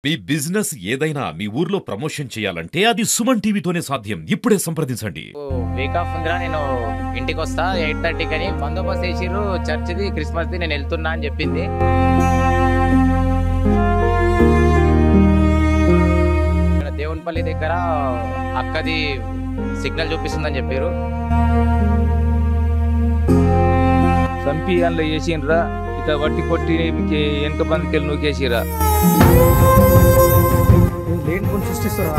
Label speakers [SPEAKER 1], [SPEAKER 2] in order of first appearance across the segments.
[SPEAKER 1] మీ business ఏదైనా మీ ఊర్లో promotion చేయాలంటే అది సుమన్ టీవీతోనే సాధ్యం. ఇప్పుడే సంప్రదించండి.
[SPEAKER 2] వీక్ ఆఫ్ ఉందిరా, నేను ఇంటికి వస్తా 8:30 అని బందోబస్తు చేసిర్రు. చర్చిది క్రిస్మస్ది నేను వెళ్తున్నా అని చెప్పింది. ఇక్కడ దేవునిపల్లి దగ్గర అక్కది సిగ్నల్ చూపిస్తుందని చెప్పారు.
[SPEAKER 3] చంపి అందులో వేసిండ్రా, ఇట్లా వట్టి కొట్టి వెనక బందికెళ్ళి నూకేసిరా.
[SPEAKER 4] లేని కొని సృష్టిస్తారు.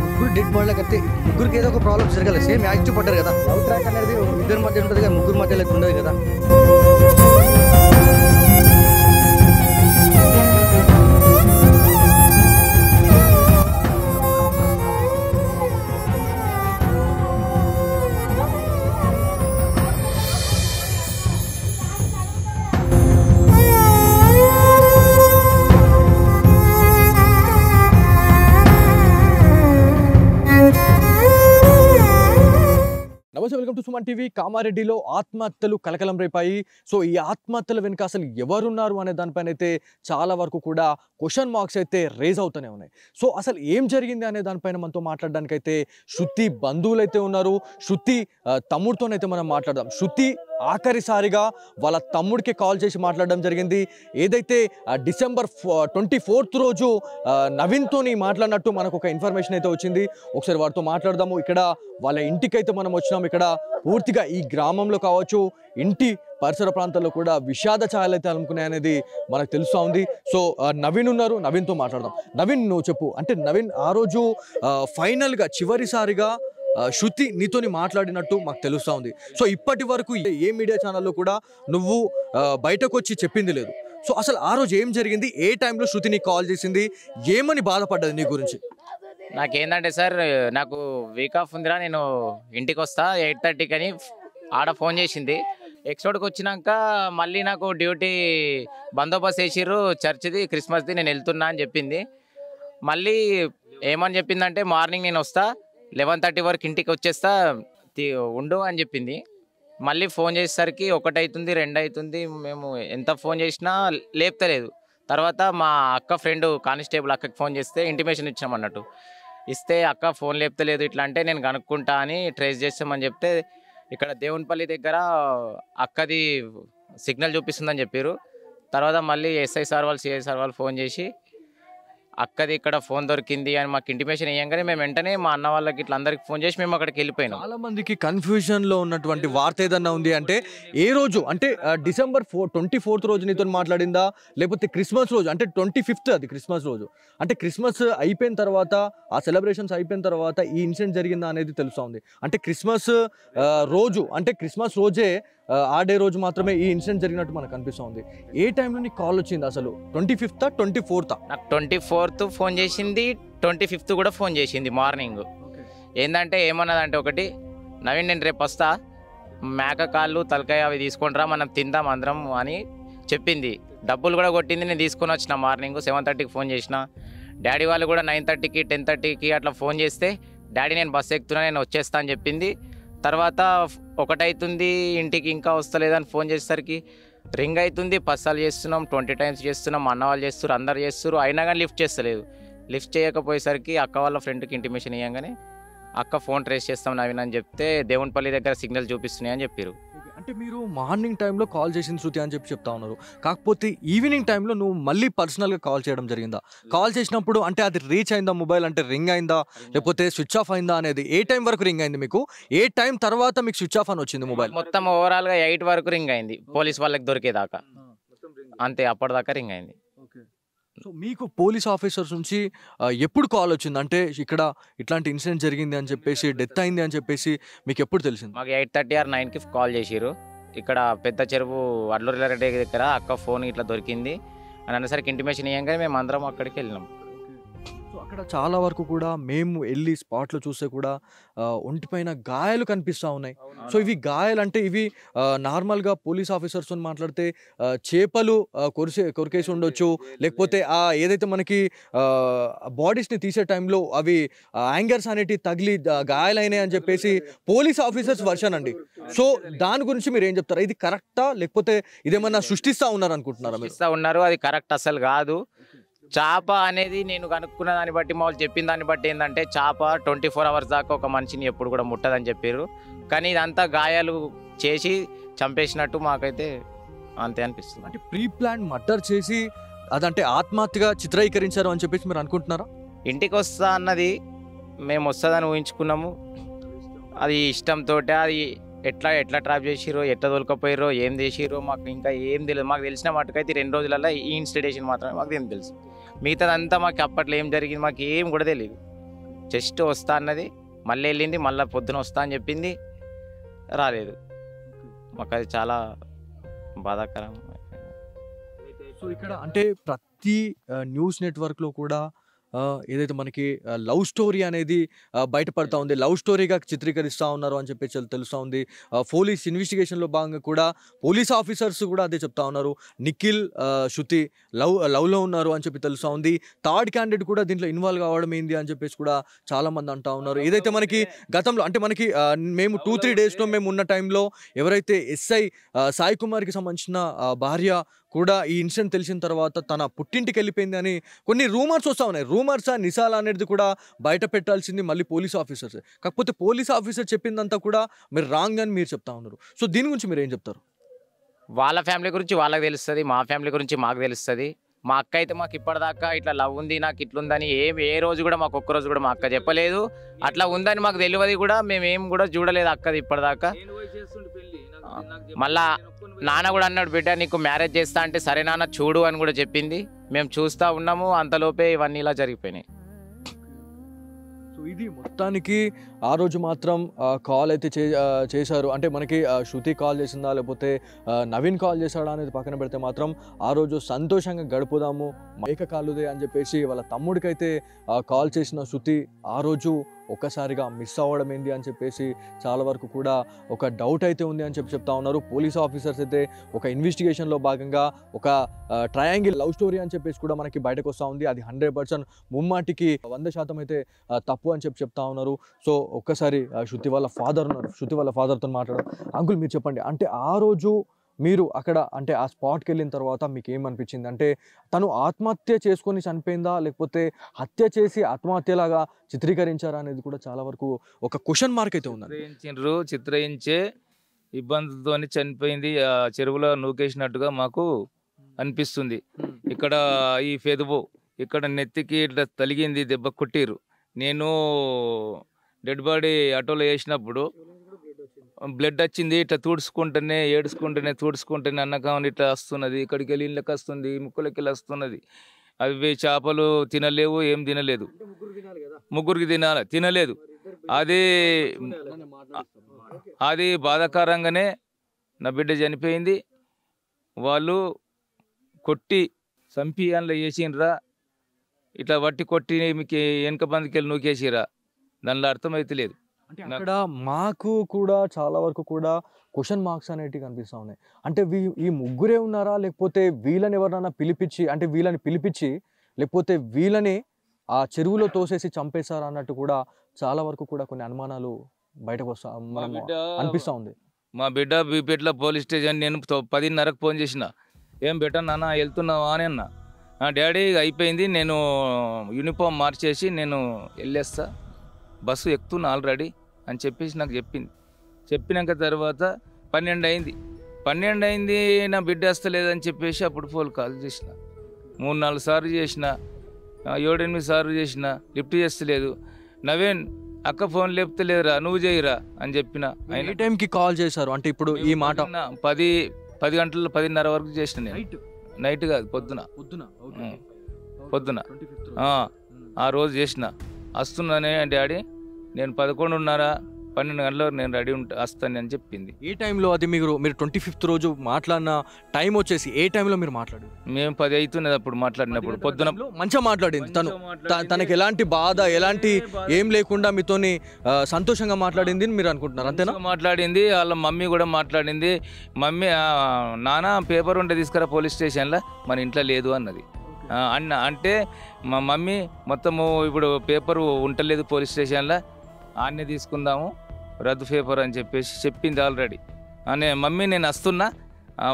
[SPEAKER 4] ముగ్గురు డెడ్ బాడీలకు అయితే ముగ్గురికి ఏదో ఒక ప్రాబ్లం జరగాలి. సేమ్ యాక్టివ్ పడ్డారు కదా. లవ్ ట్రాక్ అనేది ఇద్దరి మధ్య ఉంటుంది కదా, ముగ్గురు మధ్య లెక్క ఉండదు కదా.
[SPEAKER 5] నమస్తే, వెల్కమ్ టు సుమన్ టీవీ. కామారెడ్డిలో ఆత్మహత్యలు కలకలం రేపాయి. సో ఈ ఆత్మహత్యల వెనుక అసలు ఎవరున్నారు అనే దానిపైన అయితే చాలా వరకు కూడా క్వశ్చన్ మార్క్స్ అయితే రేజ్ అవుతూనే ఉన్నాయి. సో అసలు ఏం జరిగింది అనే దానిపైన మనతో మాట్లాడడానికి అయితే శృతి బంధువులు అయితే ఉన్నారు. శృతి తమ్ముడితోనైతే మనం మాట్లాడదాం. శృతి ఆఖరిసారిగా వాళ్ళ తమ్ముడికి కాల్ చేసి మాట్లాడడం జరిగింది. ఏదైతే డిసెంబర్ 24th రోజు నవీన్తోని మాట్లాడినట్టు మనకు ఒక ఇన్ఫర్మేషన్ అయితే వచ్చింది. ఒకసారి వారితో మాట్లాడదాము. ఇక్కడ వాళ్ళ ఇంటికైతే మనం వచ్చినాం. ఇక్కడ పూర్తిగా ఈ గ్రామంలో కావచ్చు, ఇంటి పరిసర ప్రాంతాల్లో కూడా విషాద ఛాయలు అయితే అనుకున్నాయనేది మనకు తెలుస్తూ ఉంది. సో నవీన్ ఉన్నారు, నవీన్తో మాట్లాడదాం. నవీన్, నువ్వు చెప్పు. అంటే నవీన్, ఆ రోజు ఫైనల్గా చివరిసారిగా శృతి నీతోని మాట్లాడినట్టు మాకు తెలుస్తూ ఉంది. సో ఇప్పటి వరకు ఏ మీడియా ఛానల్లో కూడా నువ్వు బయటకు వచ్చి చెప్పింది లేదు. సో అసలు ఆ రోజు ఏం జరిగింది? ఏ టైంలో శృతి నీకు కాల్ చేసింది? ఏమని బాధపడ్డది నీ గురించి?
[SPEAKER 2] నాకేందంటే సార్, నాకు వీక్ ఆఫ్ ఉందిరా, నేను ఇంటికి వస్తా 8:30 అని ఆడ ఫోన్ చేసింది. ఎక్స్పోర్ట్కి వచ్చినాక మళ్ళీ నాకు డ్యూటీ బందోబస్తు చేసిర్రు. చర్చిది క్రిస్మస్ది నేను వెళ్తున్నా అని చెప్పింది. మళ్ళీ ఏమని చెప్పిందంటే మార్నింగ్ నేను వస్తా 11:30 వరకు ఇంటికి వచ్చేస్తా, ఉండు అని చెప్పింది. మళ్ళీ ఫోన్ చేసేసరికి 1 అవుతుంది, 2 అవుతుంది. మేము ఎంత ఫోన్ చేసినా లేపుతలేదు. తర్వాత మా అక్క ఫ్రెండ్ కానిస్టేబుల్ అక్కకి ఫోన్ చేస్తే ఇంటిమేషన్ ఇచ్చామన్నట్టు. ఇస్తే అక్క ఫోన్ లేపుతలేదు, ఇట్లా అంటే నేను కనుక్కుంటా అని ట్రేస్ చేస్తామని చెప్తే ఇక్కడ దేవునిపల్లి దగ్గర అక్కది సిగ్నల్ చూపిస్తుందని చెప్పారు. తర్వాత మళ్ళీ ఎస్ఐ సార్ వాళ్ళు, సిఐ సార్ వాళ్ళు ఫోన్ చేసి అక్కది ఇక్కడ ఫోన్ దొరికింది అని మాకు ఇంటిమేషన్ ఇవ్వగానే మేము వెంటనే మా అన్న వాళ్ళకి ఇట్లా అందరికి ఫోన్ చేసి మేము అక్కడికి వెళ్ళిపోయినాం.
[SPEAKER 5] చాలా మందికి కన్ఫ్యూజన్లో ఉన్నటువంటి వార్త ఏదన్నా ఉంది అంటే, ఏ రోజు అంటే డిసెంబర్ 24th రోజు నీతో మాట్లాడిందా, లేకపోతే క్రిస్మస్ రోజు అంటే 25th, అది క్రిస్మస్ రోజు అంటే క్రిస్మస్ అయిపోయిన తర్వాత, ఆ సెలబ్రేషన్స్ అయిపోయిన తర్వాత ఈ ఇన్సిడెంట్ జరిగిందా అనేది తెలుస్తూ ఉంది. అంటే క్రిస్మస్ రోజు అంటే క్రిస్మస్ రోజే, ఆ డే రోజు మాత్రమే ఈ ఇన్సిడెంట్ జరిగినట్టు మనకు అనిపిస్తూ ఉంది. ఏ టైంలో నీకు కాల్ వచ్చింది అసలు? 25th, 24th?
[SPEAKER 2] నాకు 24th ఫోన్ చేసింది, 25th కూడా ఫోన్ చేసింది మార్నింగ్. ఏంటంటే ఏమన్నదంటే, ఒకటి నవీన్ నేను రేపు వస్తా, మేక కాళ్ళు తలకాయ అవి తీసుకుంటారా, మనం తిందాం అందరం అని చెప్పింది. డబ్బులు కూడా కొట్టింది. నేను తీసుకొని వచ్చిన మార్నింగ్ 7:30కి ఫోన్ చేసిన. డాడీ వాళ్ళు కూడా 9:30కి 10:30కి అట్లా ఫోన్ చేస్తే, డాడీ నేను బస్సు ఎక్కుతున్నా, నేను వచ్చేస్తా అని చెప్పింది. తర్వాత 1 అవుతుంది, ఇంటికి ఇంకా వస్తలేదని ఫోన్ చేసేసరికి రింగ్ అవుతుంది. 10 సార్లు చేస్తున్నాం, 20 times చేస్తున్నాం, మా అన్న వాళ్ళు చేస్తారు, అందరు చేస్తారు, అయినా కానీ లిఫ్ట్ చేస్తలేదు. లిఫ్ట్ చేయకపోయేసరికి అక్క వాళ్ళ ఫ్రెండ్కి ఇంటిమేషన్ ఇవ్వగానే అక్క ఫోన్ ట్రేస్ చేస్తాం నవీన్ అని చెప్తే దేవునిపల్లి దగ్గర సిగ్నల్ చూపిస్తున్నాయి అని చెప్పారు.
[SPEAKER 5] అంటే మీరు మార్నింగ్ టైంలో కాల్ చేసిన శృతి అని చెప్తా ఉన్నారు. కాకపోతే ఈవినింగ్ టైంలో నువ్వు మళ్ళీ పర్సనల్గా కాల్ చేయడం జరిగిందా? కాల్ చేసినప్పుడు అంటే అది రీచ్ అయిందా మొబైల్, అంటే రింగ్ అయిందా లేకపోతే స్విచ్ ఆఫ్ అయిందా అనేది? ఏ టైం వరకు రింగ్ అయింది మీకు? ఏ టైం తర్వాత మీకు స్విచ్ ఆఫ్ అని వచ్చింది మొబైల్?
[SPEAKER 2] మొత్తం ఓవరాల్గా 8 వరకు రింగ్ అయింది, పోలీస్ వాళ్ళకి దొరికేదాకా అంతే, అప్పటిదాకా రింగ్ అయింది.
[SPEAKER 5] సో మీకు పోలీస్ ఆఫీసర్స్ నుంచి ఎప్పుడు కాల్ వచ్చింది? అంటే ఇక్కడ ఇట్లాంటి ఇన్సిడెంట్ జరిగింది అని చెప్పేసి, డెత్ అయింది అని చెప్పేసి మీకు ఎప్పుడు తెలిసింది?
[SPEAKER 2] మాకు 8:30 or 9కి కాల్ చేసిరు. ఇక్కడ పెద్ద చెరువు అడ్లూరిరెడ్డి దగ్గర అక్క ఫోన్ ఇట్లా దొరికింది అని అనేసరికి ఇంటిమేషన్ ఇవ్వగానే మేము అందరం అక్కడికి వెళ్ళినాం.
[SPEAKER 5] సో అక్కడ చాలా వరకు కూడా మేము వెళ్ళి స్పాట్లో చూస్తే కూడా ఒంటిపైన గాయాలు కనిపిస్తూ ఉన్నాయి. సో ఇవి గాయాలు అంటే ఇవి నార్మల్గా పోలీస్ ఆఫీసర్స్తో మాట్లాడితే చేపలు కొరికేసి ఉండొచ్చు, లేకపోతే ఏదైతే మనకి బాడీస్ని తీసే టైంలో అవి యాంగర్స్ అనేటివి తగిలి గాయాలైనాయి అని చెప్పేసి పోలీస్ ఆఫీసర్స్ వర్షన్ అండి. సో దాని గురించి మీరు ఏం చెప్తారా? ఇది కరెక్టా లేకపోతే ఇదేమన్నా సృష్టిస్తూ ఉన్నారు అనుకుంటున్నారా?
[SPEAKER 2] ఉన్నారు, అది కరెక్ట్ అసలు కాదు. చేప అనేది నేను కనుక్కున్న దాన్ని బట్టి మా వాళ్ళు చెప్పిన దాన్ని బట్టి ఏంటంటే చేప 24 hours దాకా ఒక మనిషిని ఎప్పుడు కూడా ముట్టదని చెప్పారు. కానీ ఇదంతా గాయాలు చేసి చంపేసినట్టు మాకైతే అంతే అనిపిస్తుంది.
[SPEAKER 5] అంటే ప్రీ ప్లాన్ మర్డర్ చేసి అదంటే ఆత్మహత్యగా చిత్రీకరించారు అని చెప్పేసి మీరు అనుకుంటున్నారా?
[SPEAKER 2] ఇంటికి వస్తా అన్నది మేము వస్తుందని ఊహించుకున్నాము. అది ఇష్టంతో అది ఎట్లా ట్రాప్ చేసిరో, ఎట్లా దొరకపోయారో, ఏం చేసిరో మాకు ఇంకా ఏం తెలియదు. మాకు తెలిసిన మటుకైతే 2 రోజులలో ఈ ఇన్స్టిట్యూషన్ మాత్రమే మాకు ఏం తెలుసు. మిగతాదంతా మాకు అప్పట్లో ఏం జరిగింది మాకు ఏం కూడా తెలియదు. జస్ట్ వస్తా అన్నది, మళ్ళీ వెళ్ళింది, మళ్ళీ పొద్దున వస్తా అని చెప్పింది, రాలేదు. మాకు అది చాలా బాధాకరం.
[SPEAKER 5] సో ఇక్కడ అంటే ప్రతి న్యూస్ నెట్వర్క్లో కూడా ఏదైతే మనకి లవ్ స్టోరీ అనేది బయటపడతా ఉంది, లవ్ స్టోరీగా చిత్రీకరిస్తూ ఉన్నారు అని చెప్పి తెలుస్తూ ఉంది. పోలీస్ ఇన్వెస్టిగేషన్లో భాగంగా కూడా పోలీస్ ఆఫీసర్స్ కూడా అదే చెప్తా ఉన్నారు. నిఖిల్ శృతి లవ్లో ఉన్నారు అని చెప్పి తెలుస్తూ ఉంది. థర్డ్ క్యాండిడేట్ కూడా దీంట్లో ఇన్వాల్వ్ కావడం ఏంది అని చెప్పేసి కూడా చాలామంది అంటూ ఉన్నారు. ఏదైతే మనకి గతంలో అంటే మనకి మేము 2-3 డేస్లో మేము ఉన్న టైంలో ఎవరైతే ఎస్ఐ సాయి కుమార్కి సంబంధించిన భార్య కూడా ఈ ఇన్సిడెంట్ తెలిసిన తర్వాత తన పుట్టింటికి వెళ్ళిపోయింది అని కొన్ని రూమర్స్ వస్తూ ఉన్నాయి. రూమర్సా నిజాలా అనేది కూడా బయట పెట్టాల్సింది మళ్ళీ పోలీస్ ఆఫీసర్స్. కాకపోతే పోలీస్ ఆఫీసర్ చెప్పిందంతా కూడా మీరు రాంగ్ అని మీరు చెప్తా ఉన్నారు. సో దీని గురించి మీరు ఏం చెప్తారు?
[SPEAKER 2] వాళ్ళ ఫ్యామిలీ గురించి వాళ్ళకి తెలుస్తుంది, మా ఫ్యామిలీ గురించి మాకు తెలుస్తుంది. మా అక్క అయితే మాకు ఇప్పటిదాకా ఇట్లా లవ్ ఉంది, నాకు ఇట్లుందని ఏ రోజు కూడా మాకు ఒక్క రోజు కూడా మా అక్క చెప్పలేదు. అట్లా ఉందని మాకు తెలియదు కూడా, మేమేం కూడా చూడలేదు అక్కది ఇప్పటిదాకా. మళ్ళా నాన్న కూడా అన్నాడు, బిడ్డ నీకు మ్యారేజ్ చేస్తా అంటే సరే నాన్న చూడు అని కూడా చెప్పింది. మేము చూస్తూ ఉన్నాము, అంతలోపే ఇవన్నీ ఇలా జరిగిపోయినాయి.
[SPEAKER 5] సో ఇది మొత్తానికి ఆ రోజు మాత్రం కాల్ అయితే చేశారు. అంటే మనకి శృతి కాల్ చేసిందా లేకపోతే నవీన్ కాల్ చేశాడా అనేది పక్కన పెడితే మాత్రం ఆ రోజు సంతోషంగా గడుపుదాము ఏకకాలుదే అని చెప్పేసి వాళ్ళ తమ్ముడికైతే కాల్ చేసిన శృతి ఆ రోజు ఒక్కసారిగా మిస్ అవ్వడం ఏంది అని చెప్పేసి చాలా వరకు కూడా ఒక డౌట్ అయితే ఉంది అని చెప్తా ఉన్నారు. పోలీస్ ఆఫీసర్స్ అయితే ఒక ఇన్వెస్టిగేషన్లో భాగంగా ఒక ట్రయాంగిల్ లవ్ స్టోరీ అని చెప్పేసి కూడా మనకి బయటకు వస్తూ ఉంది. అది 100% ముమ్మాటికి 100% అయితే తప్పు అని చెప్తా ఉన్నారు. సో ఒక్కసారి శృతి వాళ్ళ ఫాదర్ ఉన్నారు, శృతి వాళ్ళ ఫాదర్తో మాట్లాడడం. అంకుల్ మీరు చెప్పండి, అంటే ఆ రోజు మీరు అక్కడ అంటే ఆ స్పాట్కి వెళ్ళిన తర్వాత మీకు ఏమనిపించింది? అంటే తను ఆత్మహత్య చేసుకొని చనిపోయిందా లేకపోతే హత్య చేసి ఆత్మహత్యలాగా చిత్రీకరించారా అనేది కూడా చాలా వరకు ఒక క్వశ్చన్ మార్క్ అయితే ఉంది.
[SPEAKER 3] చిత్రయించే ఇబ్బందులతో చనిపోయింది, చెరువులో నూకేసినట్టుగా మాకు అనిపిస్తుంది. ఇక్కడ ఈ ఫెదువు ఇక్కడ నెత్తికి ఇట్లా తలిగింది, దెబ్బ కొట్టిరు. నేను డెడ్ బాడీ ఆటోలో వేసినప్పుడు బ్లడ్ వచ్చింది, ఇట్లా తుడుచుకుంటేనే తుడుచుకుంటేనే అన్నకామని ఇట్లా వస్తున్నది, ఇక్కడికి వెళ్ళి ఇళ్ళకి వస్తుంది, ముక్కులకి వెళ్ళి వస్తున్నది. అవి చేపలు తినలేవు, ఏం తినలేదు, ముగ్గురికి తినలేదు. అది బాధాకరంగానే నా బిడ్డ చనిపోయింది. వాళ్ళు కొట్టి చంపి అందులో వేసిండ్రా, ఇట్లా వట్టి కొట్టి మీకు వెనక బందికెళ్ళి నూకేసిరా, దానిలో అర్థమైతే లేదు.
[SPEAKER 5] అంటే అక్కడ మాకు కూడా చాలా వరకు కూడా క్వశ్చన్ మార్క్స్ అనేటివి కనిపిస్తూ ఉన్నాయి. అంటే ఈ ముగ్గురే ఉన్నారా లేకపోతే వీళ్ళని ఎవరైనా పిలిపించి లేకపోతే వీళ్ళని ఆ చెరువులో తోసేసి చంపేశారా అన్నట్టు కూడా చాలా వరకు కూడా కొన్ని అనుమానాలు బయటకు అనిపిస్తూ ఉంది.
[SPEAKER 3] మా బిడ్డ బీపేట్ల పోలీస్ స్టేషన్ నేను 10:30కు ఫోన్ చేసిన, ఏం బిడ్డ నాన్న వెళ్తున్నావా అని అన్నా. డాడీ అయిపోయింది, నేను యూనిఫామ్ మార్చేసి నేను వెళ్ళేస్తా, బస్సు ఎక్కుతున్నా ఆల్రెడీ అని చెప్పేసి నాకు చెప్పింది. చెప్పినాక తర్వాత 12 అయింది, నా బిడ్డ వస్తలేదని చెప్పేసి అప్పుడు ఫోన్ కాల్ చేసిన, 3-4 సార్లు చేసిన, 7-8 సార్లు చేసిన, లిఫ్ట్ చేస్తలేదు. నవీన్ అక్క ఫోన్ లేపుతలేదురా, నువ్వు చేయరా అని చెప్పిన.
[SPEAKER 5] ఏ టైంకి కాల్ చేశారు? అంటే ఇప్పుడు ఈ మాట
[SPEAKER 3] 10 గంటల 10:30 వరకు చేసిన నేను. నైట్ కాదు, పొద్దున ఆ రోజు చేసిన. వస్తున్నానే డాడీ, నేను 11:30-12 గంటలకు నేను రెడీ వస్తాను అని చెప్పింది.
[SPEAKER 5] ఏ టైంలో అది మీరు 25th రోజు మాట్లాడిన టైం వచ్చేసి ఏ టైంలో మీరు మాట్లాడారు?
[SPEAKER 3] మేము 10 అవుతున్నది అప్పుడు మాట్లాడినప్పుడు. పొద్దున
[SPEAKER 5] మంచిగా మాట్లాడింది తనకి ఎలాంటి బాధ ఎలాంటి ఏం లేకుండా మీతోని సంతోషంగా మాట్లాడింది మీరు అనుకుంటున్నారు అంతేనా?
[SPEAKER 3] మాట్లాడింది, వాళ్ళ మమ్మీ కూడా మాట్లాడింది. మమ్మీ నాన్న పేపర్ ఉంటే తీసుకురా పోలీస్ స్టేషన్లో, మన ఇంట్లో లేదు అన్నది. అంటే మా మమ్మీ మొత్తము ఇప్పుడు పేపరు ఉంటలేదు పోలీస్ స్టేషన్లో, ఆన్నే తీసుకుందాము రద్దు పేపర్ అని చెప్పేసి చెప్పింది ఆల్రెడీ. అనే మమ్మీ నేను వస్తున్నా,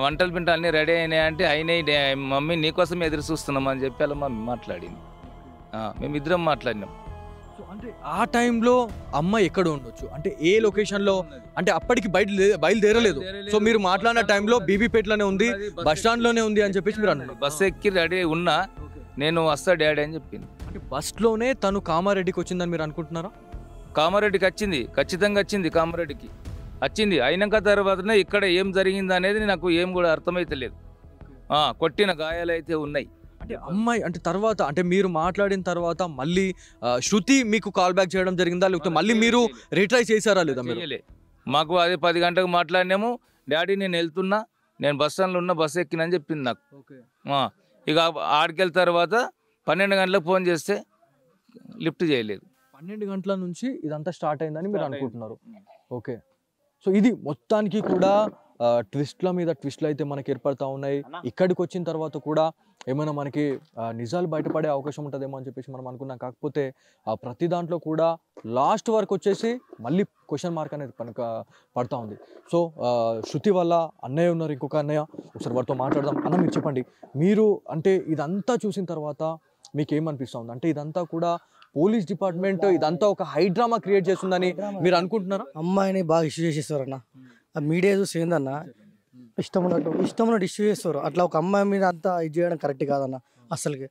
[SPEAKER 3] వంటలు పింటలు అన్నీ రెడీ అయినాయి అంటే అయినాయి మమ్మీ నీకోసం ఎదురు చూస్తున్నాం అని చెప్పి అలా మమ్మీ మాట్లాడింది. మేమిద్దరం మాట్లాడినాం.
[SPEAKER 5] సో అంటే ఆ టైంలో అమ్మాయి ఎక్కడ ఉండొచ్చు, అంటే ఏ లొకేషన్లో, అంటే అప్పటికి బయలుదేరలేదు. సో మీరు మాట్లాడిన టైంలో బీబీపేటలోనే ఉంది, బస్ స్టాండ్లోనే ఉంది అని చెప్పేసి మీరు అన్నారు.
[SPEAKER 3] బస్సు ఎక్కి రెడీ ఉన్నా, నేను వస్తా డాడీ అని చెప్పింది.
[SPEAKER 5] అంటే బస్లోనే తను కామారెడ్డికి వచ్చిందని మీరు అనుకుంటున్నారా?
[SPEAKER 3] కామారెడ్డికి వచ్చింది, ఖచ్చితంగా వచ్చింది, కామారెడ్డికి వచ్చింది. అయినాక తర్వాతనే ఇక్కడ ఏం జరిగింది అనేది నాకు ఏం కూడా అర్థమైతే లేదు. కొట్టిన గాయాలు అయితే ఉన్నాయి.
[SPEAKER 5] అంటే అమ్మాయి అంటే తర్వాత అంటే మీరు మాట్లాడిన తర్వాత మళ్ళీ శృతి మీకు కాల్ బ్యాక్ చేయడం జరిగిందా, లేకపోతే మళ్ళీ మీరు రీట్రై చేశారా లేదా? మీరు
[SPEAKER 3] మాకు అదే 10 గంటలకు మాట్లాడినాము. డాడీ నేను వెళ్తున్నా, నేను బస్ స్టాండ్లో ఉన్న, బస్సు ఎక్కినని చెప్పింది నాకు. ఇక ఆడికెళ్ళిన తర్వాత 12 గంటలకు ఫోన్ చేస్తే లిఫ్ట్ చేయలేదు.
[SPEAKER 5] 12 గంటల నుంచి ఇదంతా స్టార్ట్ అయిందని మీరు అనుకుంటున్నారు. ఓకే, సో ఇది మొత్తానికి కూడా ట్విస్ట్ల మీద ట్విస్ట్లు అయితే మనకి ఏర్పడతా ఉన్నాయి. ఇక్కడికి వచ్చిన తర్వాత కూడా ఏమైనా మనకి నిజాలు బయటపడే అవకాశం ఉంటుందేమో అని చెప్పేసి మనం అనుకున్నాం. కాకపోతే ప్రతి దాంట్లో కూడా లాస్ట్ వరకు వచ్చేసి మళ్ళీ క్వశ్చన్ మార్క్ అనేది పడతా ఉంది. సో శృతి వల్ల అన్నయ్య ఉన్నారు, ఇంకొక అన్నయ్య, ఒకసారి వారితో మాట్లాడదాం. అన్న మీరు చెప్పండి, మీరు అంటే ఇదంతా చూసిన తర్వాత మీకు ఏమనిపిస్తుంది? అంటే ఇదంతా కూడా పోలీస్ డిపార్ట్మెంట్ ఇదంతా ఒక హైడ్రామా క్రియేట్ చేస్తుందని మీరు అనుకుంటున్నారా?
[SPEAKER 4] అమ్మాయిని బాగా ఇష్యూ చేసేస్తారన్న, ఆ మీడియా చూసి ఏందన్న ఇష్టం ఉన్నట్టు ఇష్యూ చేస్తారు. అట్లా ఒక అమ్మాయి మీద అంతా ఇది చేయడం కరెక్ట్ కాదన్న. అసలుకి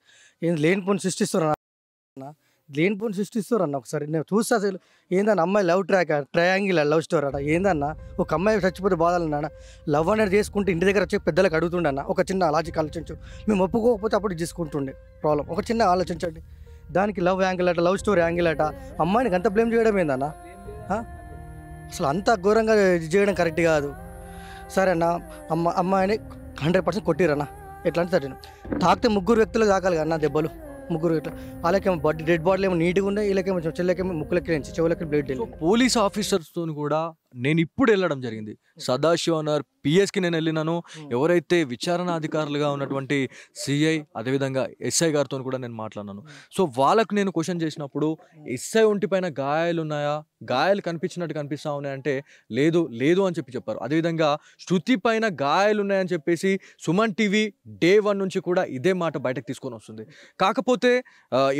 [SPEAKER 4] ఏం లేనిపోని సృష్టిస్తారు అన్న. ఒకసారి నేను చూస్తే అసలు ఏందన్న అమ్మాయి లవ్ ట్రయాంగిల్ లవ్ స్టోరీ అట. ఏందన్న ఒక అమ్మాయి చచ్చిపోతే బాధలన్నా లవ్ అనేది చేసుకుంటే ఇంటి దగ్గర వచ్చి పెద్దలకు అడుగుతుండన్న. ఒక చిన్న లాజిక్ ఆలోచించు, మేము ఒప్పుకోకపోతే అప్పుడు చేసుకుంటుండే ప్రాబ్లం. ఒక చిన్న ఆలోచించండి, దానికి లవ్ యాంగిల్ అట, లవ్ స్టోరీ యాంగిల్ అట. అమ్మాయినికి అంత బ్లేమ్ చేయడం ఏందన్న? అసలు అంత ఘోరంగా చేయడం కరెక్ట్ కాదు. సరే అన్న, అమ్మాయిని 100% కొట్టిరన్న. ఎట్లా అంటే సరే తాకితే 3 వ్యక్తులు తాకాలి కదా అన్న దెబ్బలు, 3 వ్యక్తులు. అలాగేమో డెడ్ బాడీలు ఏమో నీట్గా ఉన్నాయి, వీళ్ళకేమో చెల్లెకేమో ముక్కులకి నుంచి చెవులకి బ్లడ్ వెళ్ళింది.
[SPEAKER 5] పోలీస్ ఆఫీసర్స్తో కూడా నేను ఇప్పుడు వెళ్ళడం జరిగింది. సదాశివనగర్ పిఎస్కి నేను వెళ్ళినాను. ఎవరైతే విచారణ అధికారులుగా ఉన్నటువంటి సిఐ అదేవిధంగా ఎస్ఐ గారితో కూడా నేను మాట్లాడినాను. సో వాళ్ళకు నేను క్వశ్చన్ చేసినప్పుడు ఎస్ఐ ఒంటిపైన గాయాలు ఉన్నాయా, గాయాలు కనిపించినట్టు కనిపిస్తా ఉన్నాయంటే లేదు అని చెప్పారు. అదేవిధంగా శృతి పైన గాయాలు ఉన్నాయని చెప్పేసి సుమన్ టీవీ డే 1 నుంచి కూడా ఇదే మాట బయటకు తీసుకొని వస్తుంది. కాకపోతే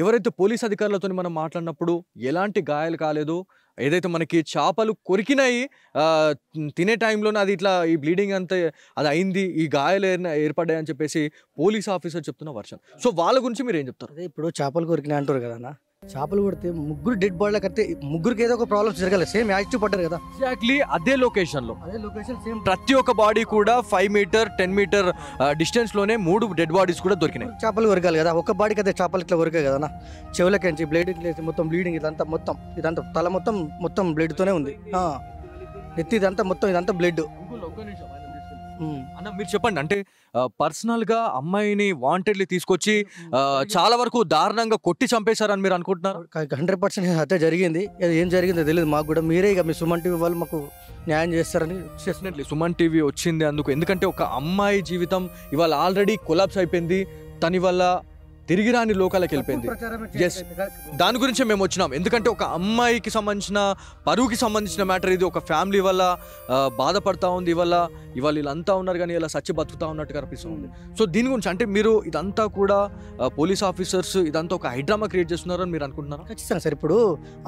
[SPEAKER 5] ఎవరైతే పోలీస్ అధికారులతో మనం మాట్లాడినప్పుడు ఎలాంటి గాయాలు కాలేదు, ఏదైతే మనకి చేపలు కొరికినాయి తినే టైంలోనే అది ఇట్లా ఈ బ్లీడింగ్ అంతా అది అయింది, ఈ గాయాలు ఏర్పడ్డాయి అని చెప్పేసి పోలీస్ ఆఫీసర్ చెప్తున్న వర్షన్. సో వాళ్ళ గురించి మీరు ఏం చెప్తారు?
[SPEAKER 4] అదే ఇప్పుడు చేపలు కొరికినాయి అంటారు కదా, చేపలు కొడితే 3 డెడ్ బాడీలకు అయితే 3కి ఏదో ఒక ప్రాబ్లమ్స్ జరగాలి. సేమ్ యాక్టివ్ పడ్డారు కదా,
[SPEAKER 5] ఎగ్జాక్ట్లీ అదే లొకేషన్లో
[SPEAKER 4] సేమ్
[SPEAKER 5] ప్రతి ఒక్క బాడీ కూడా 5 మీటర్ 10 మీటర్ డిస్టెన్స్ లోనే 3 డెడ్ బాడీస్ కూడా దొరికినాయి.
[SPEAKER 4] చేపలు కొరకాలి కదా, ఒక బాడీకి అయితే చేపలు ఇట్లా కొరికాయి కదా, చెవులకి బ్లేడ్ మొత్తం బ్లీడింగ్, ఇదంతా తల మొత్తం బ్లడ్ తోనే ఉంది. నెత్తి ఇదంతా బ్లడ్.
[SPEAKER 5] అన్న మీరు చెప్పండి, అంటే పర్సనల్ గా అమ్మాయిని వాంటెడ్లీ తీసుకొచ్చి చాలా వరకు దారుణంగా కొట్టి చంపేశారని మీరు అనుకుంటున్నారు?
[SPEAKER 4] 100% హత్య జరిగింది. ఏం జరిగిందో తెలియదు మాకు కూడా. మీరే ఇక మీ సుమన్ టీవీ వాళ్ళు మాకు న్యాయం చేస్తారని.
[SPEAKER 5] డెఫినెట్లీ సుమన్ టీవీ వచ్చింది అందుకు, ఎందుకంటే ఒక అమ్మాయి జీవితం ఇవాళ ఆల్రెడీ కొలాప్స్ అయిపోయింది, తన వల్ల తిరిగి రాని లోకాలకు వెళ్ళిపోయింది. ఎస్, దాని గురించే మేము వచ్చినాం. ఎందుకంటే ఒక అమ్మాయికి సంబంధించిన పరువుకి సంబంధించిన మ్యాటర్ ఇది. ఒక ఫ్యామిలీ వల్ల బాధపడతా ఉంది, ఇవాళ వీళ్ళంతా ఉన్నారు కానీ ఇలా సచ్చి బతుకుతా ఉన్నట్టు కనిపిస్తుంది. సో దీని గురించి అంటే మీరు ఇదంతా కూడా పోలీస్ ఆఫీసర్స్ ఇదంతా ఒక హైడ్రామా క్రియేట్ చేస్తున్నారని మీరు అనుకుంటున్నారా?
[SPEAKER 4] ఖచ్చితంగా సార్. ఇప్పుడు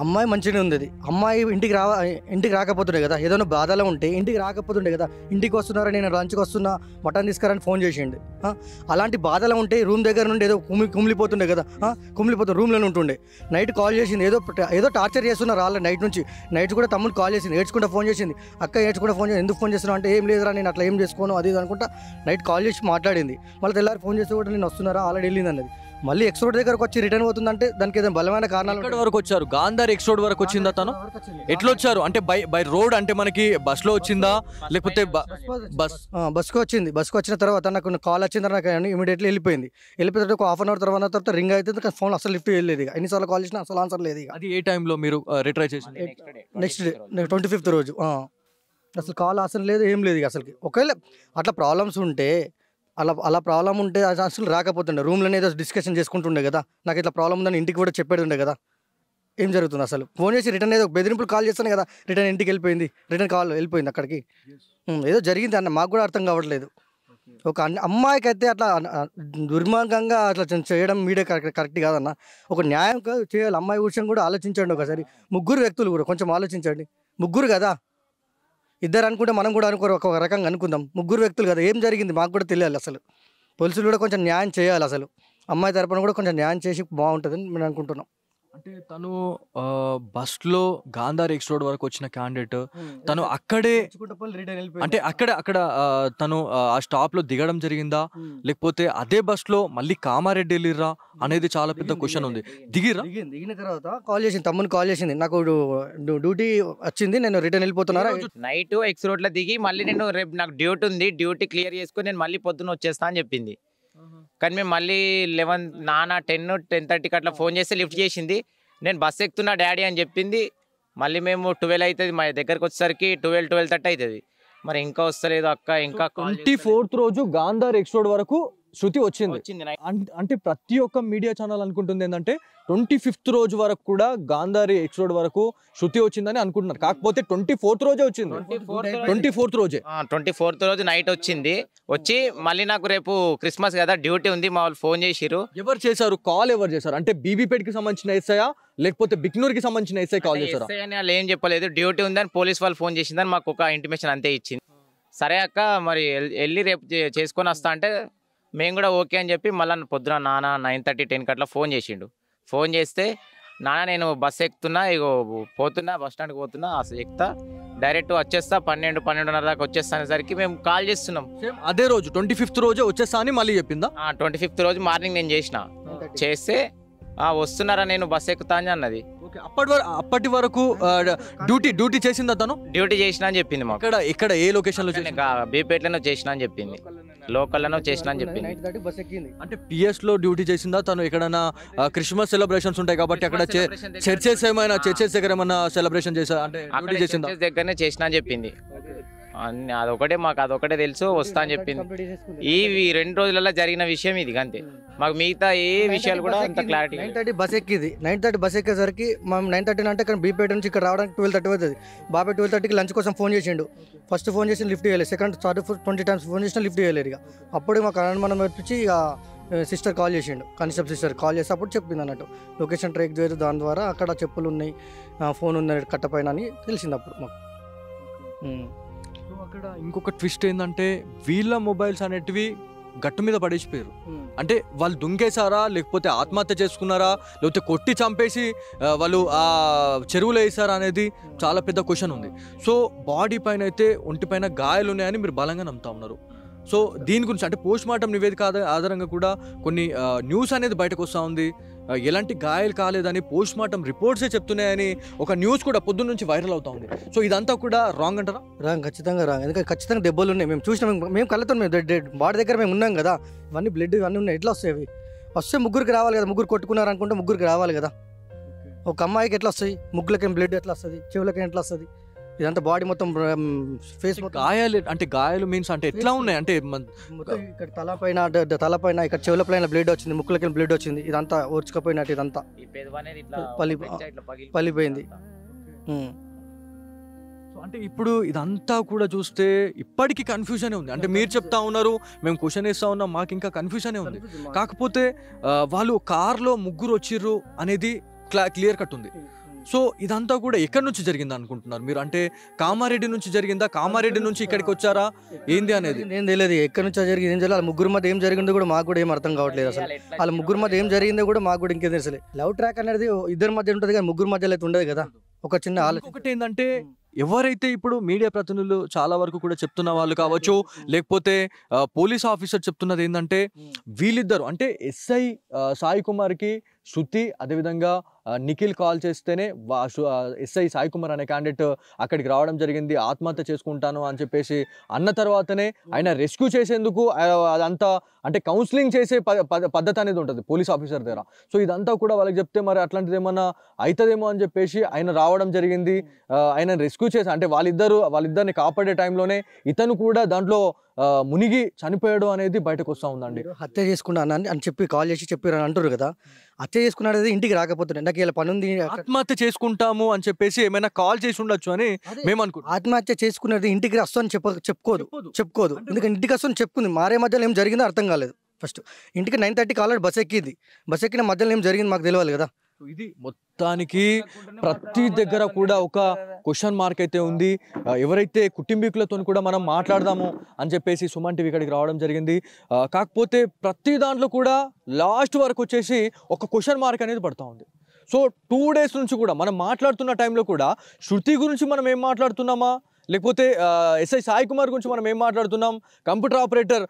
[SPEAKER 4] అమ్మాయి మంచిగానే ఉంది, అమ్మాయి ఇంటికి రాకపోతుండే కదా, ఏదైనా బాధలో ఉంటే ఇంటికి రాకపోతుండే కదా. ఇంటికి వస్తున్నారా, నేను లంచ్కి వస్తున్నా, మటన్ తీసుకురాని ఫోన్ చేసిండు. అలాంటి బాధలో ఉంటే రూమ్ దగ్గర నుండి ఏదో కుమిలిపోతుండే కదా, కుమిలిపోతుంది రూమ్లోనే ఉంటుండే. నైట్ కాల్ చేసింది, ఏదో టార్చర్ చేస్తున్నారు వాళ్ళ నైట్ కూడా తమ్ముడు కాల్ చేసింది, ఏడ్చుకుంటా ఫోన్ చేసింది. అక్క ఏడ్చుకుంటా ఫోన్ చేసి ఎందుకు ఫోన్ చేస్తున్నావు అంటే ఏం లేదురా నేను అట్లా ఏం చేసుకోను అది అనుకుంటా నైట్ కాల్ చేసి మాట్లాడింది. మళ్ళీ తెల్లారి ఫోన్ చేసి కూడా నేను వస్తున్నారా ఆల్రెడీ వెళ్ళింది అన్నది. మళ్ళీ ఎక్స్రోడ్ దగ్గరకు వచ్చి రిటర్న్ అవుతుందంటే దానికి ఏదైనా బలమైన కారణాలు
[SPEAKER 5] వరకు వచ్చారు. గాంధార్ ఎక్స్రోడ్ వరకు వచ్చిందా తను? ఎట్లా వచ్చారు అంటే బై రోడ్ అంటే మనకి బస్ లో వచ్చిందా లేకపోతే
[SPEAKER 4] బస్కి వచ్చింది? బస్కి వచ్చిన తర్వాత నాకు కాల్ వచ్చిన తర్వాత ఇమీడియట్లీ వెళ్ళిపోయింది. వెళ్ళిపోతే ఒక 1/2 అవర్ తర్వాత రింగ్ అయితే ఫోన్ అసలు లిఫ్ట్ వెళ్ళలేదు. ఎన్నిసార్లు కాల్ చేసినా అసలు ఆన్సర్ లేదు.
[SPEAKER 5] అది ఏ టైంలో మీరు రిట్రై చేసి?
[SPEAKER 4] నెక్స్ట్ డే 25th రోజు అసలు కాల్ అసలు లేదు, ఏం లేదు అసలుకి. ఒకవేళ అట్లా ప్రాబ్లమ్స్ ఉంటే అలా ప్రాబ్లం ఉంటే అసలు రాకపోతుండే, రూమ్లోనే ఏదో డిస్కషన్ చేసుకుంటుండే కదా. నాకు ఇట్లా ప్రాబ్లం ఉందని ఇంటికి కూడా చెప్పేది ఉండే కదా. ఏం జరుగుతుంది అసలు? ఫోన్ చేసి రిటర్న్ ఏదో బెదిరింపులు కాల్ చేస్తాను కదా, రిటర్న్ ఇంటికి వెళ్ళిపోయింది, రిటర్న్ కాల్ వెళ్ళిపోయింది అక్కడికి. ఏదో జరిగింది అన్న, మాకు కూడా అర్థం కావట్లేదు. ఒక అమ్మాయికి అయితే అట్లా దుర్మార్గంగా అట్లా చేయడం మీడియా కరెక్ట్ కాదన్న. ఒక న్యాయం చేయాలి. అమ్మాయి విషయం కూడా ఆలోచించండి ఒకసారి. ముగ్గురు వ్యక్తులు కూడా కొంచెం ఆలోచించండి. ముగ్గురు కదా, ఇద్దరు అనుకుంటే మనం కూడా ఒక రకంగా అనుకుందాం. ముగ్గురు వ్యక్తులు కదా, ఏం జరిగింది మాకు కూడా తెలియాలి. అసలు పోలీసులు కూడా కొంచెం న్యాయం చేయాలి. అసలు అమ్మాయి తరపున కూడా కొంచెం న్యాయం చేసి బాగుంటుందని మేము అనుకుంటున్నాం.
[SPEAKER 5] అంటే తను బస్లో గాంధార్ ఎక్స్ రోడ్ వరకు వచ్చిన క్యాండిడేట్, తను అక్కడే అంటే అక్కడ తను ఆ స్టాప్లో దిగడం జరిగిందా, లేకపోతే అదే బస్లో మళ్ళీ కామారెడ్డి వెళ్ళిర్రా అనేది చాలా పెద్ద క్వశ్చన్ ఉంది.
[SPEAKER 4] దిగిన తర్వాత కాల్ చేసింది, తమ్ముని కాల్ చేసింది, నాకు డ్యూటీ వచ్చింది, నేను రిటర్న్ వెళ్ళిపోతున్నారా.
[SPEAKER 2] నైట్ ఎక్స్ రోడ్లో దిగి మళ్ళీ నేను రేపు నాకు డ్యూటీ ఉంది, డ్యూటీ క్లియర్ చేసుకుని నేను మళ్ళీ పొద్దున్న వచ్చేస్తా అని చెప్పింది. కానీ మేము మళ్ళీ 11 నాన్న 10:30కి అట్లా ఫోన్ చేస్తే లిఫ్ట్ చేసింది. నేను బస్ ఎక్కుతున్నా డాడీ అని చెప్పింది. మళ్ళీ మేము 12 అవుతుంది, మా దగ్గరకు వచ్చేసరికి 12:30 అవుతుంది. మరి ఇంకా వస్తలేదు అక్క. ఇంకా
[SPEAKER 5] 24th రోజు గాంధార్ ఎక్స్ రోడ్ వరకు శృతి వచ్చింది. అంటే ప్రతి ఒక్క మీడియా ఛానల్ అనుకుంటుంది ఏంటంటే 25th రోజు వరకు కూడా గాంధారి ఎక్స్ రోడ్ వరకు శృతి వచ్చిందని అనుకుంటున్నారు. కాకపోతే 24th రోజే వచ్చింది.
[SPEAKER 2] 24th రోజు నైట్ వచ్చింది. వచ్చి మళ్ళీ నాకు రేపు క్రిస్మస్ కదా డ్యూటీ ఉంది, మా వాళ్ళు ఫోన్ చేసిరు.
[SPEAKER 5] ఎవరు చేశారు కాల్? ఎవరు చేశారు అంటే బీబీపేటకి సంబంధించిన ఎస్ఐ లేకపోతే బిక్నూర్కి సంబంధించిన ఎస్ఐ కాల్ చేశారు?
[SPEAKER 2] వాళ్ళు ఏం చెప్పలేదు, డ్యూటీ ఉందని పోలీస్ వాళ్ళు ఫోన్ చేసిందని మాకు ఒక ఇంటిమేషన్ అంతే ఇచ్చింది. సరే అక్క మరి వెళ్ళి రేపు చేసుకొని వస్తా అంటే మేము కూడా ఓకే అని చెప్పి మళ్ళీ పొద్దున నాన్న 9:30, 10కి అట్లా ఫోన్ చేసిండు. ఫోన్ చేస్తే నాన్న నేను బస్సు ఎక్కుతున్నా, ఇగో పోతున్నా, బస్ స్టాండ్కి పోతున్నా, అసలు ఎక్కుతా డైరెక్ట్ వచ్చేస్తా, 12:30 దాకా వచ్చేస్తా అనేసరికి మేము కాల్ చేస్తున్నాం.
[SPEAKER 5] అదే రోజు 25th రోజే వచ్చేస్తా అని మళ్ళీ చెప్పిందా?
[SPEAKER 2] 25th రోజు మార్నింగ్ నేను చేస్తే వస్తున్నారా నేను బస్ ఎక్కుతా అని అన్నది.
[SPEAKER 5] అప్పటి వరకు డ్యూటీ చేసిందా తను?
[SPEAKER 2] డ్యూటీ చేసిన అని చెప్పింది మాకు.
[SPEAKER 5] ఇక్కడ ఏ లొకేషన్ లో?
[SPEAKER 2] బీపేటలో చేసిన అని చెప్పింది, లోకల్లో చేసిన అని చెప్పింది.
[SPEAKER 5] అంటే పిఎస్ లో డ్యూటీ చేసిందా తను? ఎక్కడైనా క్రిస్మస్ సెలబ్రేషన్స్ ఉంటాయి కాబట్టి అక్కడ చర్చెస్ దగ్గర ఏమైనా సెలబ్రేషన్ చేసా అంటే
[SPEAKER 2] దగ్గరనే చేసిన అని చెప్పింది. అదొకటే మాకు అదొకటే తెలుసు, వస్తా అని చెప్పింది. ఈ 2 రోజులలో జరిగిన విషయం ఇది అంతే. మాకు మిగతా ఏ విషయాలు కూడా అంత క్లారిటీ.
[SPEAKER 4] 9:30 బస్ ఎక్కింది. 9:30 బస్ ఎక్కేసరికి మనం 9:30 అంటే ఇక్కడ బీపేట నుంచి ఇక్కడ రావడానికి 12:30 అవుతుంది. బాబాయ్ 12:30కి లంచ్ కోసం ఫోన్ చేసిండు. ఫస్ట్ ఫోన్ చేసి లిఫ్ట్ చేయలేదు, సెకండ్ 20 టైమ్స్ ఫోన్ చేసినా లిఫ్ట్ చేయలేదు. ఇక అప్పుడు మాకు అనుమానం వచ్చి ఇక సిస్టర్ కాల్ చేసిండు, కానిస్టేబుల్ సిస్టర్ కాల్ చేసి అప్పుడు చెప్పింది అన్నట్టు లొకేషన్ ట్రేక్ చేయరు, దాని ద్వారా అక్కడ చెప్పులు ఉన్నాయి, ఫోన్ ఉంది కట్టపైన అని తెలిసింది అప్పుడు మాకు.
[SPEAKER 5] అక్కడ ఇంకొక ట్విస్ట్ ఏంటంటే వీళ్ళ మొబైల్స్ అనేటివి గట్టు మీద పడేసిపోయారు. అంటే వాళ్ళు దుంకేశారా, లేకపోతే ఆత్మహత్య చేసుకున్నారా, లేకపోతే కొట్టి చంపేసి వాళ్ళు ఆ చెరువులో వేసారా అనేది చాలా పెద్ద క్వశ్చన్ ఉంది. సో బాడీ పైన అయితే ఒంటి పైన గాయాలు ఉన్నాయని మీరు బలంగా నమ్ముతా ఉన్నారు. సో దీని గురించి అంటే పోస్ట్ మార్టం నివేదిక ఆధారంగా కూడా కొన్ని న్యూస్ అనేది బయటకు వస్తూ ఉంది. ఎలాంటి గాయాలు కాలేదని పోస్ట్ మార్టం రిపోర్ట్సే చెప్తున్నాయని ఒక న్యూస్ కూడా పొద్దున్న నుంచి వైరల్ అవుతా ఉంది. సో ఇదంతా కూడా రాంగ్ అంటారా?
[SPEAKER 4] రాంగ్, ఖచ్చితంగా రాంగ్. ఎందుకంటే ఖచ్చితంగా దెబ్బలు ఉన్నాయి, మేము చూసినాం, మేము కళ్ళతో బాడీ దగ్గర మేము ఉన్నాం కదా. ఇవన్నీ బ్లడ్ ఇవన్నీ ఉన్నాయి, ఎట్లా వస్తాయి? అవి వస్తే ముగ్గురికి రావాలి కదా, ముగ్గురు కొట్టుకున్నారు అనుకుంటే ముగ్గురికి రావాలి కదా. ఒక అమ్మాయికి ఎట్లా వస్తాయి? ముగ్గులకేం బ్లడ్ ఎట్లా వస్తుంది? చెవులకేం ఎట్లా వస్తుంది? ఇదంతా బాడీ మొత్తం ఫేస్
[SPEAKER 5] గాయాలు అంటే గాయాలు మీన్స్ అంటే ఎట్లా ఉన్నాయి అంటే
[SPEAKER 4] ఇక్కడ తలపైన ఇక్కడ చెవుల పైన బ్లడ్ వచ్చింది, ముక్కులకి బ్లడ్ వచ్చింది, ఇదంతా ఓర్చుకపోయినట్టు ఇదంతా పలిపోయింది.
[SPEAKER 5] అంటే ఇప్పుడు ఇదంతా కూడా చూస్తే ఇప్పటికీ కన్ఫ్యూజనే ఉంది. అంటే మీరు చెప్తా ఉన్నారు, మేము క్వశ్చన్ వేస్తా ఉన్నాం, మాకు ఇంకా కన్ఫ్యూజనే ఉంది. కాకపోతే వాళ్ళు కార్లో ముగ్గురు వచ్చిర్రు అనేది క్లియర్ కట్ ఉంది. సో ఇదంతా కూడా ఎక్కడి నుంచి జరిగింది అనుకుంటున్నారు మీరు? అంటే కామారెడ్డి నుంచి జరిగిందా, కామారెడ్డి నుంచి ఇక్కడికి వచ్చారా, ఏంది అనేది
[SPEAKER 4] నేను తెలియదు. ఎక్కడి నుంచి జరిగింది ఏం తెలియదు. వాళ్ళ ముగ్గురు మధ్య ఏం జరిగిందో కూడా మాకు కూడా ఏం అర్థం కావట్లేదు. అసలు వాళ్ళ ముగ్గురు మధ్య ఏం జరిగిందో కూడా మాకు కూడా ఇంకేం తెలుసలేదు. లవ్ ట్రాక్ అనేది ఇద్దరి మధ్య ఉంటుంది కానీ ముగ్గురు మధ్యలో అయితే ఉండదు కదా. ఒక చిన్న ఆలోచన.
[SPEAKER 5] ఒకటి ఏంటంటే ఎవరైతే ఇప్పుడు మీడియా ప్రతినిధులు చాలా వరకు కూడా చెప్తున్న వాళ్ళు కావచ్చు, లేకపోతే పోలీస్ ఆఫీసర్ చెప్తున్నది ఏంటంటే వీళ్ళిద్దరు అంటే ఎస్ఐ సాయి కుమార్కి శృతి, అదేవిధంగా నిఖిల్ కాల్ చేస్తేనే ఎస్ఐ సాయి కుమార్ అనే క్యాండిడేట్ అక్కడికి రావడం జరిగింది, ఆత్మహత్య చేసుకుంటాను అని చెప్పేసి అన్న తర్వాతనే ఆయన రెస్క్యూ చేసేందుకు అదంతా అంటే కౌన్సిలింగ్ చేసే పద్ధతి అనేది ఉంటుంది పోలీస్ ఆఫీసర్ దగ్గర. సో ఇదంతా కూడా వాళ్ళకి చెప్తే మరి అట్లాంటిది ఏమన్నా అవుతుందేమో అని చెప్పేసి ఆయన రావడం జరిగింది. ఆయన రెస్క్యూ చేసి అంటే వాళ్ళిద్దరిని కాపాడే టైంలోనే ఇతను కూడా దాంట్లో మునిగి చనిపోయాడు అనేది బయటకు వస్తూ ఉందండి.
[SPEAKER 4] హత్య చేసుకున్నాను అని చెప్పి కాల్ చేసి చెప్పారు అని అంటారు కదా. హత్య చేసుకున్నాడు ఇంటికి రాకపోతున్నాడు. నాకు ఇలా పని ఉంది
[SPEAKER 5] ఆత్మహత్య చేసుకుంటాము అని చెప్పేసి ఏమైనా కాల్ చేసి ఉండొచ్చు అని మేము అనుకుంటాం.
[SPEAKER 4] ఆత్మహత్య చేసుకున్నది ఇంటికి వస్తాను చెప్పుకోదు ఎందుకంటే ఇంటికి వస్తాను చెప్పుకుంది. మారే మధ్యలో ఏం జరిగిందో అర్థం కాలేదు. ఫస్ట్ ఇంటికి 9:30కి ఆల్రెడీ బస్ ఎక్కిన మధ్యలో ఏం జరిగింది మాకు తెలియాలి కదా.
[SPEAKER 5] ఇది మొత్తానికి ప్రతి దగ్గర కూడా ఒక క్వశ్చన్ మార్క్ అయితే ఉంది. ఎవరైతే కుటుంబీకులతో కూడా మనం మాట్లాడదాము అని చెప్పేసి సుమన్ టీవీ ఇక్కడికి రావడం జరిగింది. కాకపోతే ప్రతి దాంట్లో కూడా లాస్ట్ వరకు వచ్చేసి ఒక క్వశ్చన్ మార్క్ అనేది పడుతూ ఉంది. సో 2 days నుంచి కూడా మనం మాట్లాడుతున్న టైంలో కూడా శృతి గురించి మనం ఏం మాట్లాడుతున్నామా, లేకపోతే ఎస్ఐ సాయి కుమార్ గురించి మనం ఏం మాట్లాడుతున్నాం, కంప్యూటర్ ఆపరేటర్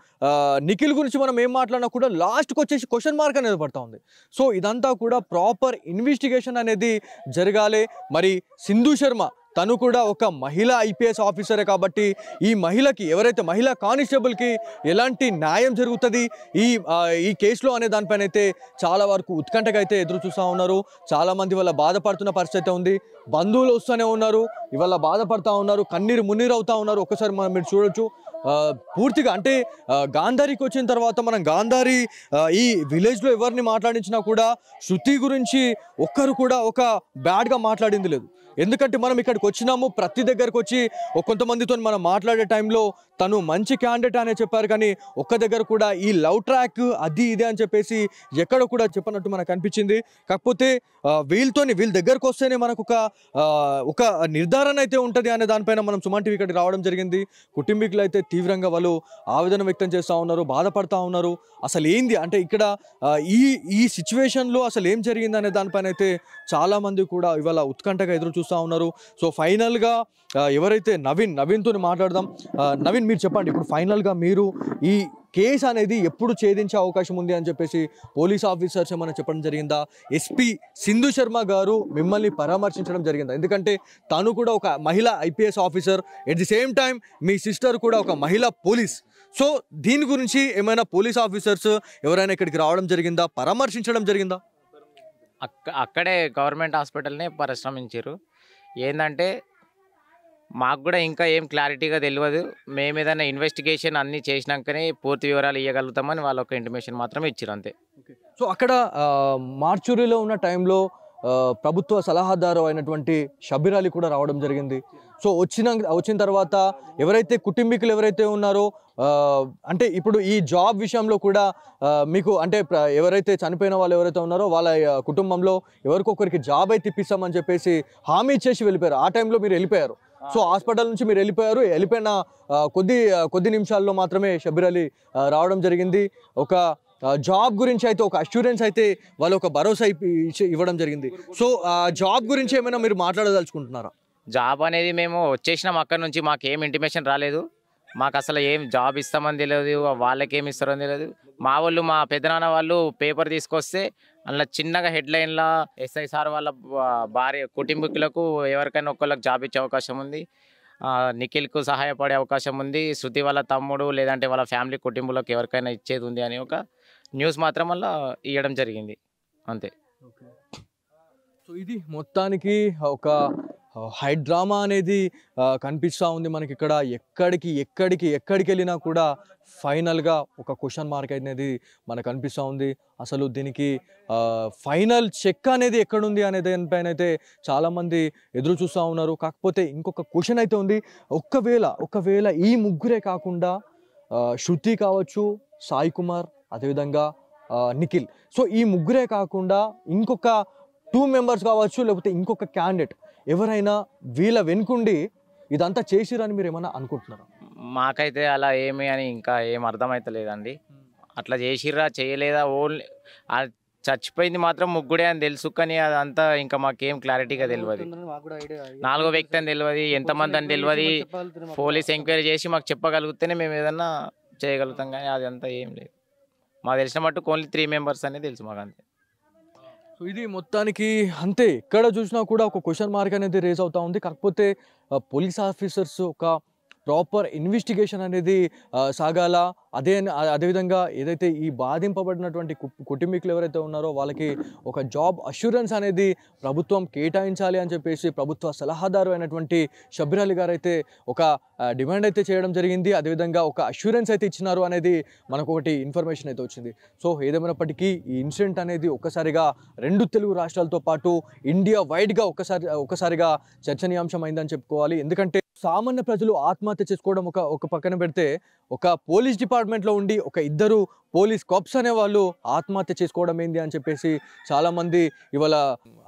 [SPEAKER 5] నిఖిల్ గురించి మనం ఏం మాట్లాడినా కూడా లాస్ట్కి వచ్చేసి క్వశ్చన్ మార్క్ అనేది పడుతూ ఉంది. సో ఇదంతా కూడా ప్రాపర్ ఇన్వెస్టిగేషన్ అనేది జరగాలి. మరి సింధు శర్మ తను కూడా ఒక మహిళా IPS ఆఫీసరే కాబట్టి ఈ మహిళకి ఎవరైతే మహిళా కానిస్టేబుల్కి ఎలాంటి న్యాయం జరుగుతుంది ఈ కేసులో అనే దానిపైన అయితే చాలా వరకు ఉత్కంఠగా అయితే ఎదురు చూస్తూ ఉన్నారు. చాలామంది వాళ్ళ బాధపడుతున్న పరిస్థితి ఉంది. బంధువులు వస్తూనే ఉన్నారు, ఇవాళ బాధపడుతూ ఉన్నారు, కన్నీరు మున్నీరు అవుతూ ఉన్నారు. ఒకసారి మీరు చూడొచ్చు పూర్తిగా అంటే గాంధారికి వచ్చిన తర్వాత మనం గాంధారి ఈ విలేజ్లో ఎవరిని మాట్లాడించినా కూడా శృతి గురించి ఒక్కరు కూడా ఒక బ్యాడ్గా మాట్లాడింది లేదు. ఎందుకంటే మనం ఇక్కడికి వచ్చినాము, ప్రతి దగ్గరకు వచ్చి కొంతమందితో మనం మాట్లాడే టైంలో తను మంచి క్యాండిడేట్ అనే చెప్పారు, కానీ ఒక్క దగ్గర కూడా ఈ లవ్ ట్రాక్ అది ఇదే అని చెప్పేసి ఎక్కడ కూడా చెప్పనట్టు మనకు అనిపించింది. కాకపోతే వీళ్ళ దగ్గరకు వస్తేనే మనకు ఒక నిర్ధారణ అయితే ఉంటుంది అనే దానిపైన మనం సుమన్ టీవీ ఇక్కడికి రావడం జరిగింది. కుటుంబీకులు అయితే తీవ్రంగా వాళ్ళు ఆవేదన వ్యక్తం చేస్తూ ఉన్నారు, బాధపడతా ఉన్నారు. అసలు ఏంది అంటే ఇక్కడ ఈ సిచ్యువేషన్లో అసలు ఏం జరిగింది అనే దానిపైన అయితే చాలామంది కూడా ఇవాళ ఉత్కంఠగా ఎదురు చూస్తూ ఉన్నారు. సో ఫైనల్గా ఎవరైతే నవీన్తో మాట్లాడదాం. నవీన్, మీరు చెప్పండి, ఇప్పుడు ఫైనల్గా మీరు ఈ కేసు అనేది ఎప్పుడు ఛేదించే అవకాశం ఉంది అని చెప్పేసి పోలీస్ ఆఫీసర్స్ ఏమైనా చెప్పడం జరిగిందా? ఎస్పీ సింధు శర్మ గారు మిమ్మల్ని పరామర్శించడం జరిగిందా? ఎందుకంటే తను కూడా ఒక మహిళా IPS officer, at the same time me sister కూడా ఒక మహిళా పోలీస్. సో దీని గురించి ఏమైనా పోలీస్ ఆఫీసర్స్ ఎవరైనా ఇక్కడికి రావడం జరిగిందా, పరామర్శించడం జరిగిందా?
[SPEAKER 2] అక్కడే గవర్నమెంట్ హాస్పిటల్నే పరిశ్రమించారు. ఏంటంటే మాకు కూడా ఇంకా ఏం క్లారిటీగా తెలియదు. మేము ఏదైనా ఇన్వెస్టిగేషన్ అన్నీ చేసినాకనే పూర్తి వివరాలు ఇవ్వగలుగుతామని వాళ్ళు ఒక ఇంటిమేషన్ మాత్రమే ఇచ్చారు అంతే.
[SPEAKER 5] సో అక్కడ మార్చురీలో ఉన్న టైంలో ప్రభుత్వ సలహాదారు అయినటువంటి షబీర్ అలీ కూడా రావడం జరిగింది. సో వచ్చిన తర్వాత ఎవరైతే కుటుంబీకులు ఎవరైతే ఉన్నారో అంటే ఇప్పుడు ఈ జాబ్ విషయంలో కూడా మీకు అంటే ఎవరైతే చనిపోయిన వాళ్ళు ఎవరైతే ఉన్నారో వాళ్ళ కుటుంబంలో ఎవరికొకరికి జాబ్ అయితే ఇప్పిస్తామని చెప్పేసి హామీ ఇచ్చేసి వెళ్ళిపోయారు. ఆ టైంలో మీరు వెళ్ళిపోయారు. సో హాస్పిటల్ నుంచి మీరు వెళ్ళిపోయిన కొద్ది నిమిషాల్లో మాత్రమే షబీర్ అలీ రావడం జరిగింది. ఒక జాబ్ గురించి అయితే ఒక అష్యూరెన్స్ అయితే వాళ్ళు ఒక భరోసా ఇవ్వడం జరిగింది. సో ఆ జాబ్ గురించి ఏమైనా మీరు మాట్లాడదలుచుకుంటున్నారా?
[SPEAKER 2] జాబ్ అనేది మేము వచ్చేసినాం అక్కడి నుంచి, మాకు ఏం ఇంటిమేషన్ రాలేదు. మాకు అసలు ఏం జాబ్ ఇస్తామని తెలియదు, వాళ్ళకి ఏమి ఇస్తారని తెలియదు. మా వాళ్ళు మా పెద్దనాన్న వాళ్ళు పేపర్ తీసుకొస్తే అందులో చిన్నగా హెడ్లైన్లో ఎస్ఐ సార్ వాళ్ళ భార్య కుటుంబీకులకు ఎవరికైనా ఒక్కళ్ళకి జాబ్ ఇచ్చే అవకాశం ఉంది, నిఖిల్కు సహాయపడే అవకాశం ఉంది, శృతి వాళ్ళ తమ్ముడు లేదంటే వాళ్ళ ఫ్యామిలీ కుటుంబంలోకి ఎవరికైనా ఇచ్చేది ఉంది అని ఒక న్యూస్ మాత్రం వల్ల ఇవ్వడం జరిగింది అంతే.
[SPEAKER 5] సో ఇది మొత్తానికి ఒక హై డ్రామా అనేది కనిపిస్తూ ఉంది మనకి ఇక్కడ. ఎక్కడికి వెళ్ళినా కూడా ఫైనల్గా ఒక క్వశ్చన్ మార్క్ అనేది మనకు కనిపిస్తూ ఉంది. అసలు దీనికి ఫైనల్ చెక్ అనేది ఎక్కడుంది అనే దానిపైన అయితే చాలామంది ఎదురు చూస్తూ ఉన్నారు. కాకపోతే ఇంకొక క్వశ్చన్ అయితే ఉంది, ఒకవేళ ఈ ముగ్గురే కాకుండా శృతి కావచ్చు, సాయి కుమార్, అదేవిధంగా నిఖిల్, సో ఈ ముగ్గురే కాకుండా ఇంకొక 2 members కావచ్చు, లేకపోతే ఇంకొక క్యాండిడేట్ ఎవరైనా వీళ్ళ వెనుకుండి ఇదంతా చేసిరని మీరు ఏమైనా అనుకుంటున్నారా?
[SPEAKER 2] మాకైతే అలా ఏమి అని ఇంకా ఏం అర్థమవుతలేదండి. అట్లా చేసిర్రా చేయలేదా, ఓన్లీ చచ్చిపోయింది మాత్రం ముగ్గుడే అని తెలుసు, కానీ అదంతా ఇంకా మాకేం క్లారిటీగా తెలియదు. 4వ వ్యక్తి అని తెలియదు, ఎంతమంది అని తెలియదు. పోలీస్ ఎంక్వైరీ చేసి మాకు చెప్పగలిగితేనే మేము ఏదన్నా చేయగలుగుతాం, కానీ అదంతా ఏం లేదు. మాకు తెలిసిన మట్టుకు ఓన్లీ 3 members అనేది తెలుసు మాకు అంతే.
[SPEAKER 5] సో ఇది మొత్తానికి అంతే, ఎక్కడ చూసినా కూడా ఒక క్వశ్చన్ మార్క్ అనేది రేజ్ అవుతూ ఉంది. కాకపోతే పోలీస్ ఆఫీసర్స్ ఒక ప్రాపర్ ఇన్వెస్టిగేషన్ అనేది సాగాల. అదేవిధంగా ఏదైతే ఈ బాధింపబడినటువంటి కుటుంబీకులు ఎవరైతే ఉన్నారో వాళ్ళకి ఒక జాబ్ అష్యూరెన్స్ అనేది ప్రభుత్వం కేటాయించాలి అని చెప్పేసి ప్రభుత్వ సలహాదారు అయినటువంటి షబ్బీర్ అలీ గారు అయితే ఒక డిమాండ్ అయితే చేయడం జరిగింది. అదేవిధంగా ఒక అష్యూరెన్స్ అయితే ఇచ్చినారు అనేది మనకు ఒకటి ఇన్ఫర్మేషన్ అయితే వచ్చింది. సో ఏదేమైనప్పటికీ ఈ ఇన్సిడెంట్ అనేది ఒక్కసారిగా 2 తెలుగు రాష్ట్రాలతో పాటు ఇండియా వైడ్గా ఒక్కసారిగా చర్చనీయాంశం అయిందని చెప్పుకోవాలి. ఎందుకంటే సామాన్య ప్రజలు ఆత్మహత్య చేసుకోవడం ఒక పక్కన పెడితే, ఒక పోలీస్ డిపార్ట్మెంట్లో ఉండి ఒక 2 పోలీస్ కాప్స్ అనే వాళ్ళు ఆత్మహత్య చేసుకోవడం ఏంది అని చెప్పేసి చాలామంది ఇవాళ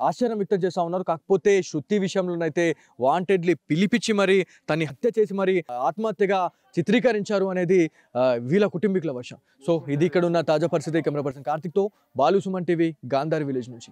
[SPEAKER 5] ఆశ్చర్యం వ్యక్తం చేస్తూ ఉన్నారు. కాకపోతే శృతి విషయంలోనైతే వాంటెడ్లీ పిలిపించి మరి తన్ని హత్య చేసి మరి ఆత్మహత్యగా చిత్రీకరించారు అనేది వీళ్ళ కుటుంబీకుల వర్షం. సో ఇది ఇక్కడ ఉన్న తాజా పరిస్థితి. కెమెరా పర్సన్ కార్తిక్తో బాలు, సుమన్ టీవీ, గాంధారి విలేజ్ నుంచి.